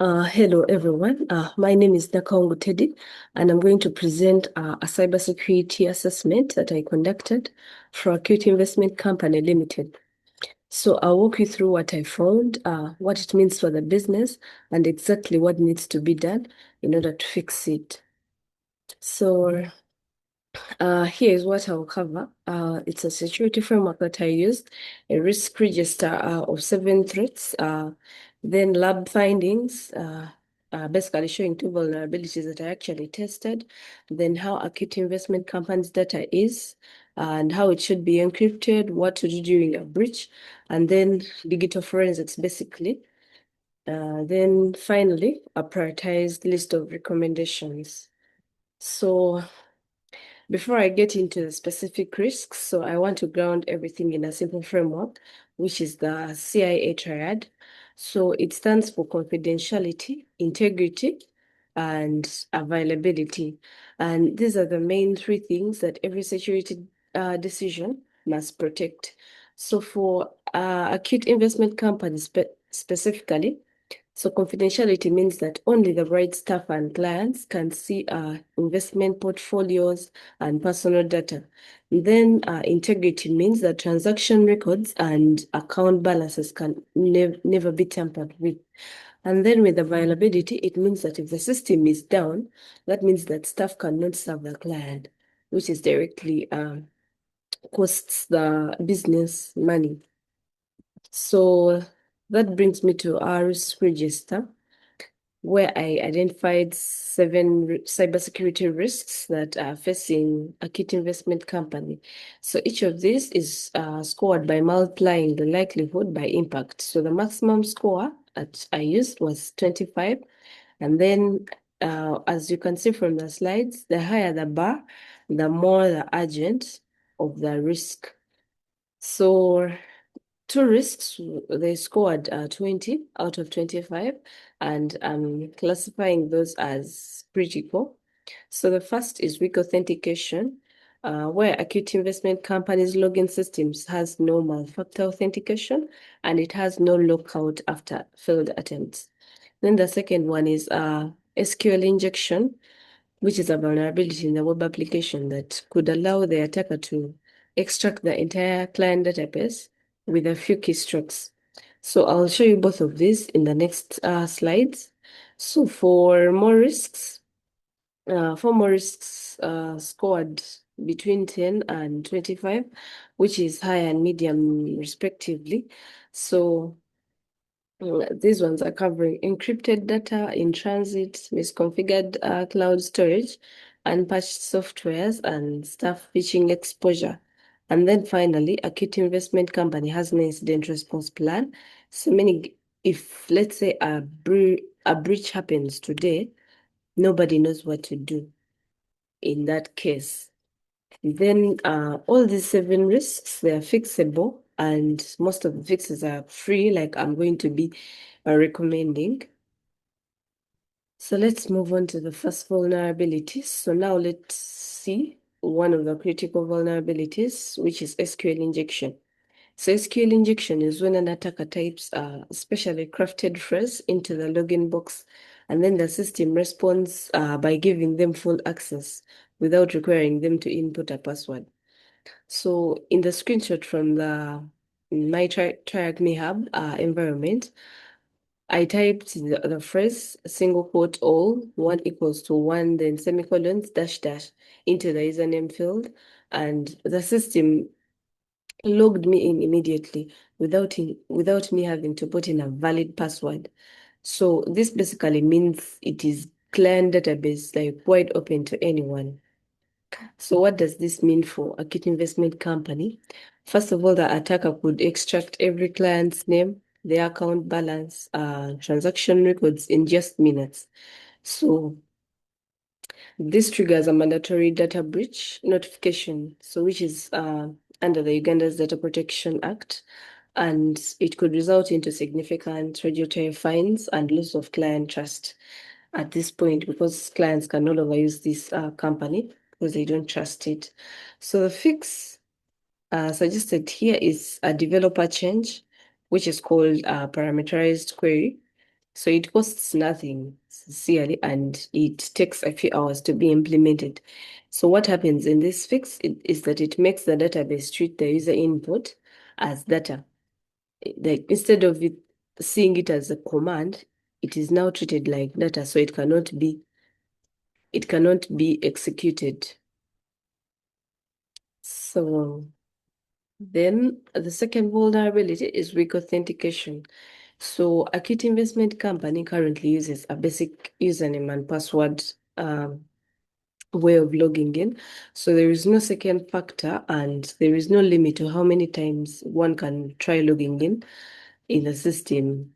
Hello everyone. My name is Nakongo Teddy, and I'm going to present a cybersecurity assessment that I conducted for Acute Investment Company Ltd. So I'll walk you through what I found, what it means for the business, and exactly what needs to be done in order to fix it. So here is what I'll cover. It's a security framework that I used, a risk register of 7 threats, then lab findings, basically showing 2 vulnerabilities that I actually tested, then how Acute Investment Company's data is, and how it should be encrypted, what to do during a breach, and then digital forensics, basically. Then finally, a prioritized list of recommendations. So before I get into the specific risks, so I want to ground everything in a simple framework, which is the CIA Triad. So it stands for confidentiality, integrity, and availability. And these are the main 3 things that every security decision must protect. So for acute investment companies specifically, so confidentiality means that only the right staff and clients can see investment portfolios and personal data. Then integrity means that transaction records and account balances can never be tampered with. And then with availability, it means that if the system is down, that means that staff cannot serve the client, which is directly costs the business money. So that brings me to our risk register, where I identified 7 cybersecurity risks that are facing Acute Investment Company. So each of these is scored by multiplying the likelihood by impact. So the maximum score that I used was 25. And then, as you can see from the slides, the higher the bar, the more the urgent of the risk. So 2 risks, they scored 20 out of 25, and I'm classifying those as critical. So the first is weak authentication, where Acute Investment Company's login systems has no multi-factor authentication, and it has no lockout after failed attempts. Then the second one is SQL injection, which is a vulnerability in the web application that could allow the attacker to extract the entire client database with a few keystrokes. So I'll show you both of these in the next slides. So for more risks, scored between 10 and 25, which is high and medium respectively. So these ones are covering encrypted data in transit, misconfigured cloud storage, unpatched softwares, and staff phishing exposure. And then finally, Acute Investment Company has no incident response plan. So meaning if, let's say, a breach happens today, nobody knows what to do in that case. Then all these 7 risks, they are fixable, and most of the fixes are free, like I'm going to be recommending. So let's move on to the first vulnerabilities. So now let's see one of the critical vulnerabilities, which is SQL injection. So SQL injection is when an attacker types a specially crafted phrase into the login box, and then the system responds by giving them full access without requiring them to input a password. So in the screenshot from my TryHackMe hub environment, I typed the phrase single quote all 1 equals to 1, then semicolons dash dash into the username field, and the system logged me in immediately without me having to put in a valid password. So this basically means it is client database, like wide open to anyone. So what does this mean for Acute Investment Company? First of all, the attacker could extract every client's name, their account balance, transaction records in just minutes. So this triggers a mandatory data breach notification, so which is under the Uganda's Data Protection Act, and it could result into significant regulatory fines and loss of client trust at this point, because clients can no longer use this company because they don't trust it. So the fix suggested here is a developer change, which is called parameterized query. So it costs nothing, sincerely, and it takes a few hours to be implemented. So what happens in this fix is that it makes the database treat the user input as data. Like instead of it seeing it as a command, it is now treated like data, so it cannot be executed. So then the second vulnerability is weak authentication. So Acute Investment Company currently uses a basic username and password way of logging in. So there is no second factor and there is no limit to how many times one can try logging in the system.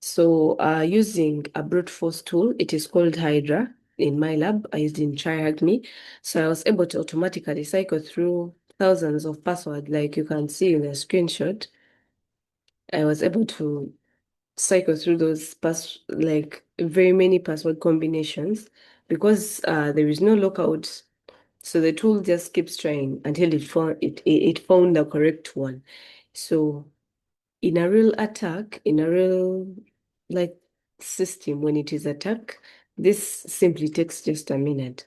So using a brute force tool, it is called Hydra. In my lab, I used in TryHackMe. So I was able to automatically cycle through thousands of passwords, like you can see in the screenshot. I was able to cycle through those like very many password combinations because there is no lockout. So the tool just keeps trying until it found the correct one. So in a real attack, in a real like system, when it is attacked, this simply takes just a minute.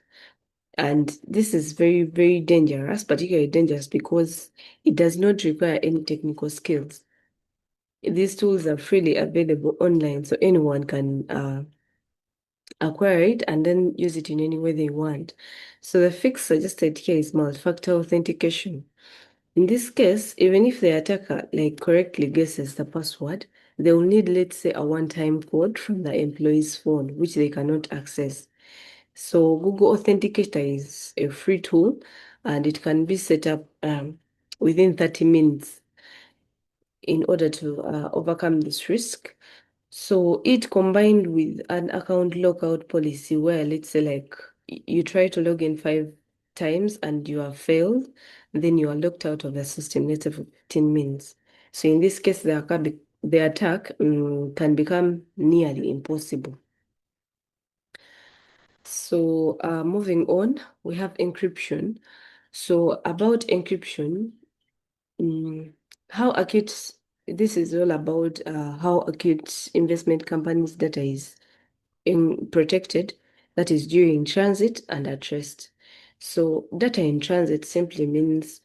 And this is very, very dangerous, particularly dangerous because it does not require any technical skills. These tools are freely available online, so anyone can acquire it and then use it in any way they want. So the fix suggested here is multi-factor authentication. In this case, even if the attacker correctly guesses the password, they will need, let's say, a one-time code from the employee's phone, which they cannot access. So Google Authenticator is a free tool and it can be set up within 30 minutes in order to overcome this risk. So it combined with an account lockout policy where, let's say, you try to log in 5 times and you have failed, then you are locked out of the system, let's say, for 15 minutes. So in this case, the attack can become nearly impossible. So moving on, we have encryption. So about encryption, mm, how Acute, this is all about how Acute Investment Company's data is protected, that is during transit and at rest. So data in transit simply means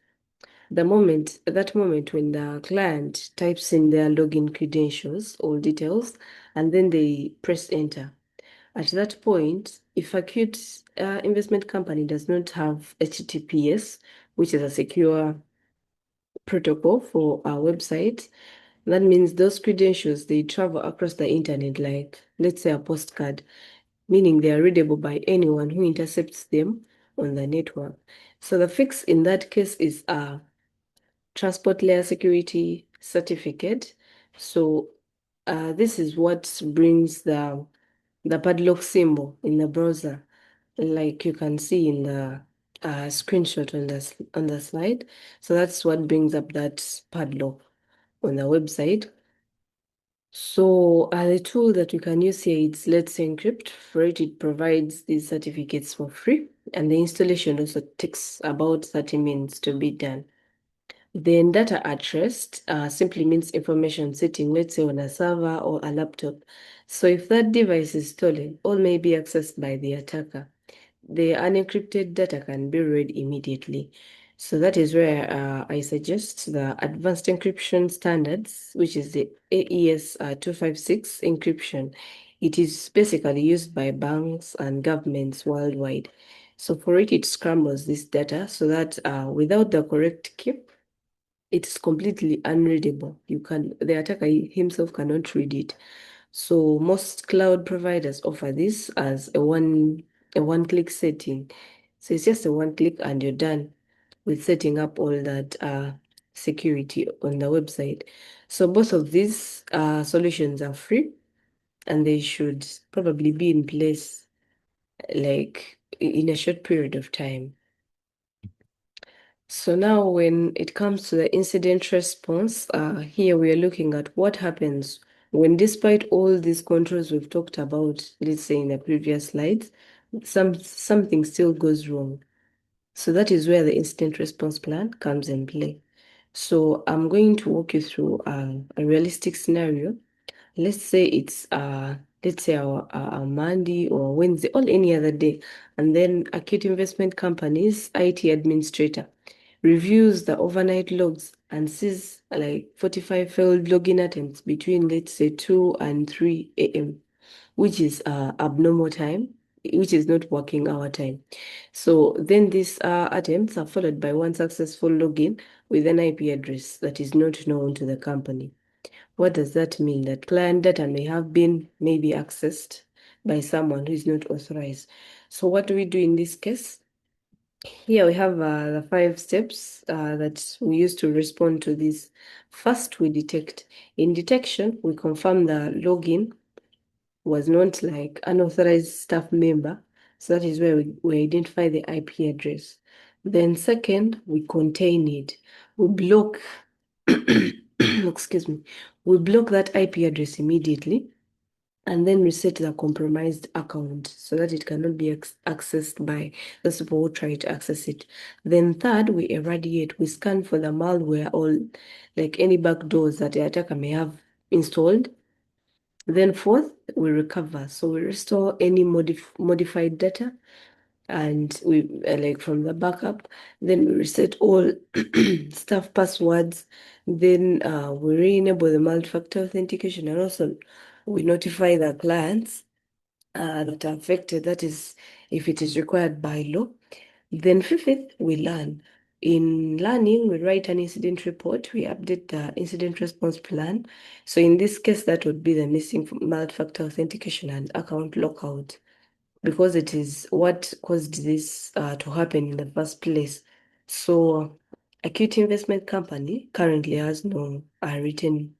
that moment when the client types in their login credentials or details, and then they press enter. At that point, if Acute Investment Company does not have HTTPS, which is a secure protocol for our website, that means those credentials, they travel across the internet, like let's say a postcard, meaning they are readable by anyone who intercepts them on the network. So the fix in that case is a transport layer security certificate. So this is what brings the padlock symbol in the browser, like you can see in the screenshot on the slide. So that's what brings up that padlock on the website. So the tool that we can use here is Let's Encrypt. For it, it provides these certificates for free, and the installation also takes about 30 minutes to be done. Then data at rest simply means information sitting, let's say, on a server or a laptop. So if that device is stolen, all may be accessed by the attacker. The unencrypted data can be read immediately. So that is where I suggest the Advanced Encryption Standards, which is the AES 256 encryption. It is basically used by banks and governments worldwide. So for it, it scrambles this data so that without the correct key, it's completely unreadable. The attacker himself cannot read it. So most cloud providers offer this as a one-click setting. So it's just a one click and you're done with setting up all that security on the website. So both of these solutions are free and they should probably be in place like in a short period of time. So now when it comes to the incident response, here we are looking at what happens when, despite all these controls we've talked about, let's say in the previous slides, something still goes wrong. So that is where the incident response plan comes in play. So I'm going to walk you through a realistic scenario let's say it's our Monday or Wednesday or any other day, and then Acute Investment Company's IT administrator reviews the overnight logs and sees like 45 failed login attempts between, let's say, 2 and 3 a.m., which is abnormal time, which is not working hour time. So then these attempts are followed by one successful login with an IP address that is not known to the company. What does that mean? That client data may have been maybe accessed by someone who is not authorized. So what do we do in this case? Here we have the 5 steps that we use to respond to this. First, we detect. In detection, we confirm the login was not like unauthorized staff member. So that is where we identify the IP address. Then second, we contain it. We block, excuse me, we block that IP address immediately and then reset the compromised account so that it cannot be accessed by those people who try to access it. Then third, we irradiate. We scan for the malware or like any backdoors that the attacker may have installed. Then fourth, we recover. So we restore any modified data and we like from the backup. Then we reset all staff passwords. Then we re-enable the multi-factor authentication, and also we notify the clients that are affected. That is, if it is required by law. Then fifth, we learn. In learning, we write an incident report. We update the incident response plan. So in this case, that would be the missing multi-factor authentication and account lockout, because it is what caused this to happen in the first place. So Acute Investment Company currently has no written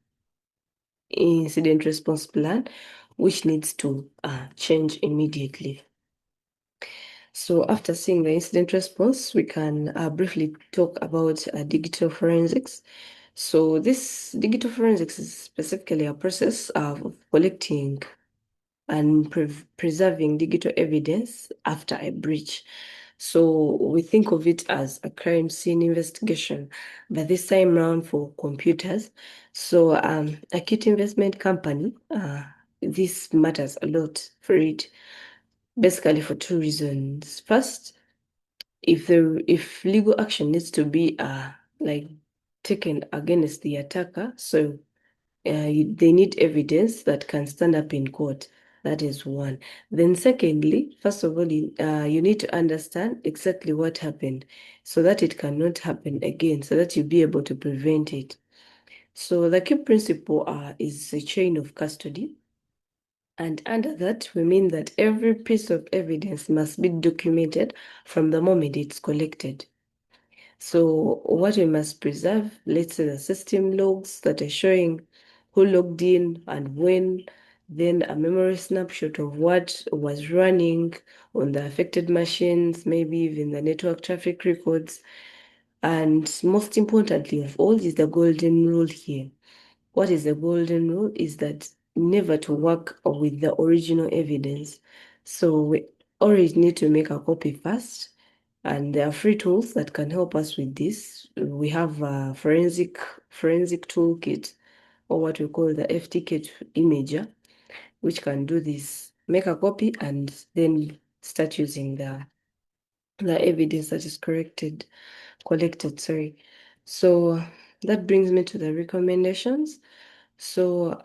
incident response plan, which needs to change immediately. So after seeing the incident response, we can briefly talk about digital forensics. So this digital forensics is specifically a process of collecting and preserving digital evidence after a breach. So we think of it as a crime scene investigation, but this time around for computers. So Acute Investment Company, this matters a lot for it, basically for two reasons. First, if legal action needs to be like taken against the attacker, so they need evidence that can stand up in court. That is one. Then secondly, first of all, you need to understand exactly what happened so that it cannot happen again, so that you'll be able to prevent it. So the key principle is a chain of custody. And under that, we mean that every piece of evidence must be documented from the moment it's collected. So what we must preserve, let's say the system logs that are showing who logged in and when, then a memory snapshot of what was running on the affected machines, maybe even the network traffic records. And most importantly of all is the golden rule here. What is the golden rule is that never to work with the original evidence. So we always need to make a copy first, and there are free tools that can help us with this. We have a forensic toolkit, or what we call the FTK imager, which can do this. Make a copy and then start using the evidence that is collected. Sorry. So that brings me to the recommendations. So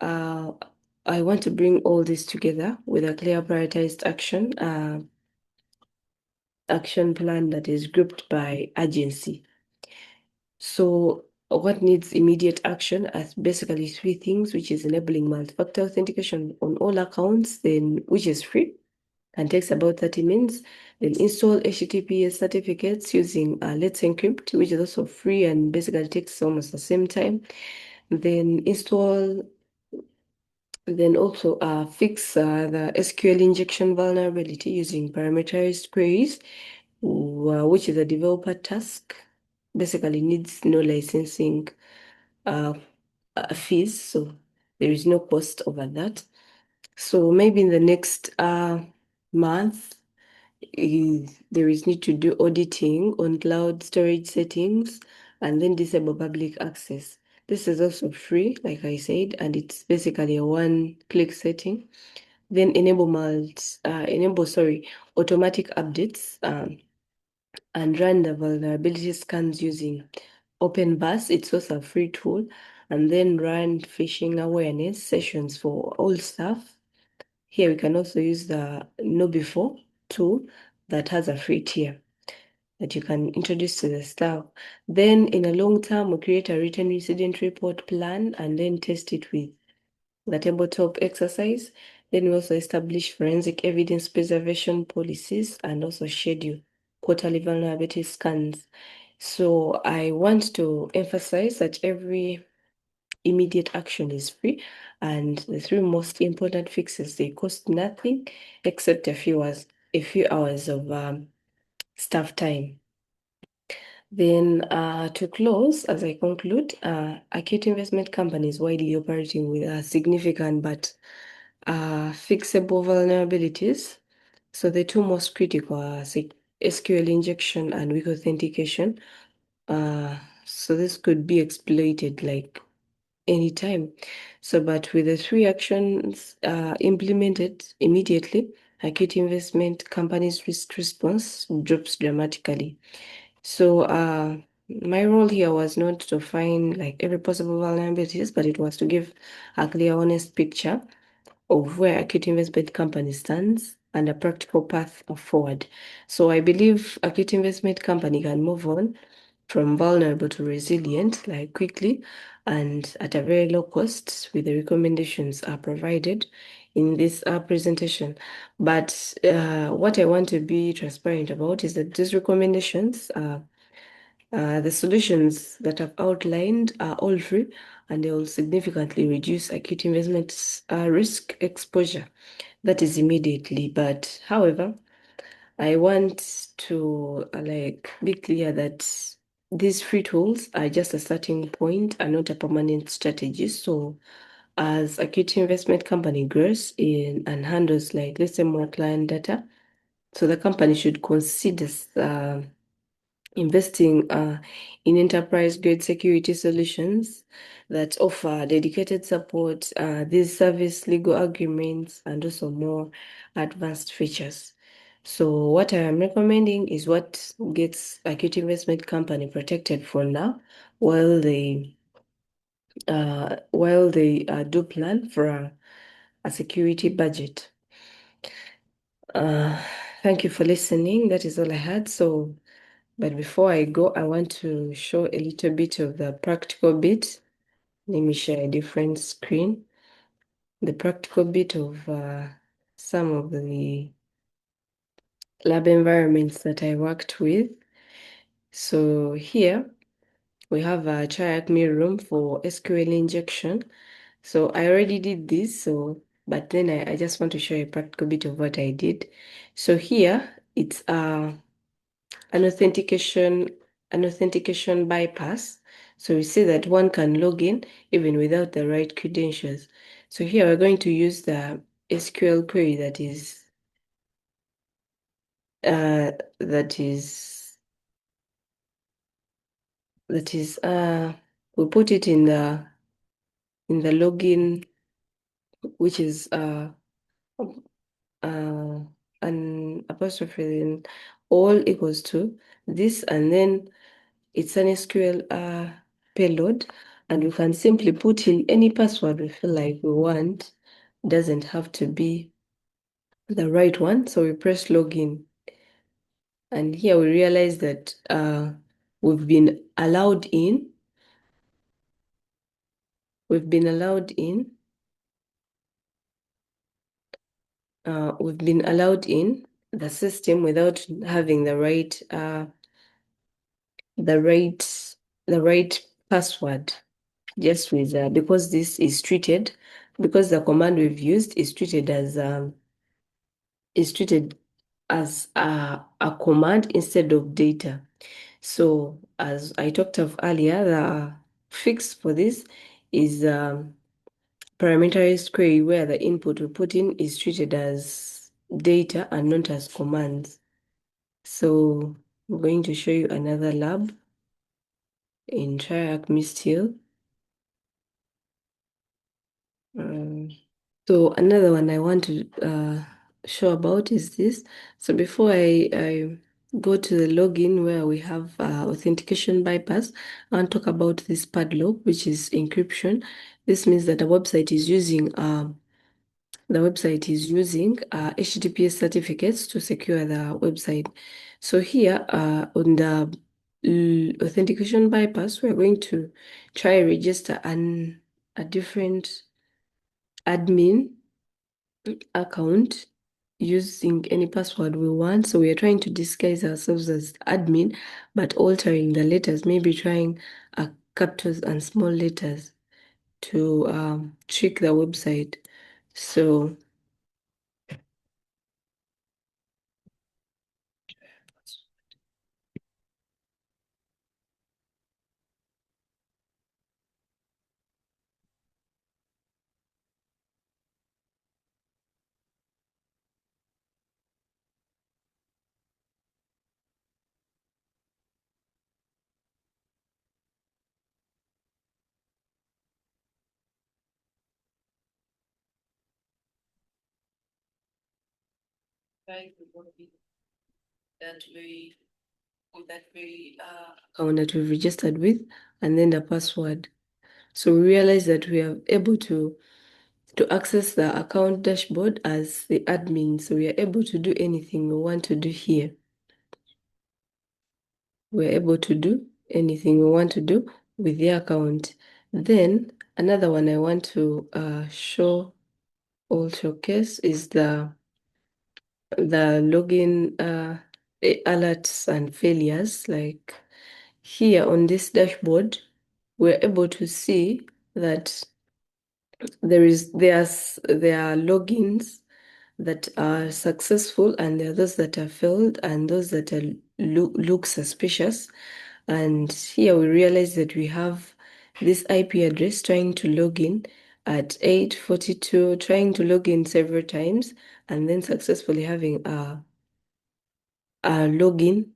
I want to bring all this together with a clear prioritized action plan that is grouped by urgency. So what needs immediate action are basically three things, which is enabling multi-factor authentication on all accounts, then which is free and takes about 30 minutes. Then install HTTPS certificates using Let's Encrypt, which is also free and basically takes almost the same time. Then also fix the SQL injection vulnerability using parameterized queries, which is a developer task. Basically needs no licensing fees, so there is no cost over that. So maybe in the next month, there is need to do auditing on cloud storage settings and then disable public access. This is also free, like I said, and it's basically a one-click setting. Then automatic updates and run the vulnerability scans using OpenVAS. It's also a free tool. And then run phishing awareness sessions for all staff. Here we can also use the Know Before tool that has a free tier that you can introduce to the staff. Then in a long term, we create a written incident report plan and then test it with the tabletop exercise. Then we also establish forensic evidence preservation policies and also schedule quarterly vulnerability scans. So I want to emphasize that every immediate action is free, and the three most important fixes, they cost nothing except a few hours of staff time. Then to close, as I conclude, Acute Investment Company is widely operating with significant but fixable vulnerabilities. So the two most critical are SQL injection and weak authentication. So this could be exploited like anytime. So, but with the three actions implemented immediately, Acute Investment Company's risk response drops dramatically. So my role here was not to find like every possible vulnerabilities, but it was to give a clear, honest picture of where Acute Investment Company stands and a practical path forward. So I believe Acute Investment Company can move on from vulnerable to resilient, like quickly and at a very low cost, with the recommendations are provided in this presentation. But what I want to be transparent about is that these recommendations the solutions that I've outlined are all free, and they will significantly reduce acute investment risk exposure. That is immediately. But however, I want to be clear that these free tools are just a starting point and not a permanent strategy. So as Acute Investment Company grows in and handles like let's say more client data, so the company should consider investing in enterprise-grade security solutions that offer dedicated support, these service legal agreements, and also more advanced features. So what I am recommending is what gets Acute Investment Company protected for now, while they do plan for a security budget. Thank you for listening. That is all I had. So. But before I go, I want to show a little bit of the practical bit. Let me share a different screen. The practical bit of some of the lab environments that I worked with. So here we have a TryHackMe room for SQL injection. So I already did this, but then I just want to show a practical bit of what I did. So here it's an authentication bypass. So we see that one can log in even without the right credentials. So here we're going to use the SQL query uh, that is we put it in the login, which is an apostrophe in all equals to this, and then it's an SQL payload, and we can simply put in any password we feel like we want. It doesn't have to be the right one. So we press login, and here we realize that we've been allowed in. We've been allowed in. We've been allowed in the system without having the right password. Just with because this is treated, because the command we've used is treated as a command instead of data. So as I talked of earlier, the fix for this is parameterized query, where the input we put in is treated as data and not as commands. So I'm going to show you another lab in TryHackMe still. So another one I want to show about is this. So before I go to the login where we have authentication bypass, I want to talk about this padlock, which is encryption. This means that the website is using HTTPS certificates to secure the website. So here on the authentication bypass, we're going to try register a different admin account using any password we want. So we are trying to disguise ourselves as admin, but altering the letters, maybe trying capitals and small letters to trick the website. So account that we've registered with, and then the password. So we realize that we are able to access the account dashboard as the admin. So we are able to do anything we want to do here. We're able to do anything we want to do with the account. Then another one I want to showcase is the login alerts and failures. Like here on this dashboard, we're able to see that there are logins that are successful, and there are those that are failed, and those that are look suspicious. And here we realize that we have this IP address trying to log in at 8:42, trying to log in several times, and then successfully having a login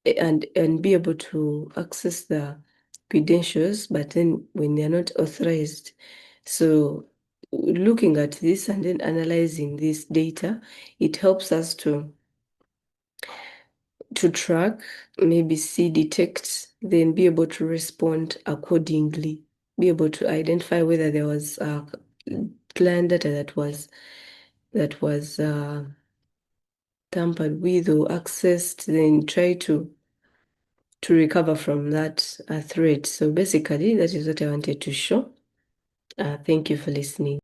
and be able to access the credentials, but then when they're not authorized. So looking at this and then analyzing this data, it helps us to track, maybe see, detect, then be able to respond accordingly, be able to identify whether there was client data that was tampered with or accessed, then try to recover from that threat. So basically, that is what I wanted to show. Thank you for listening.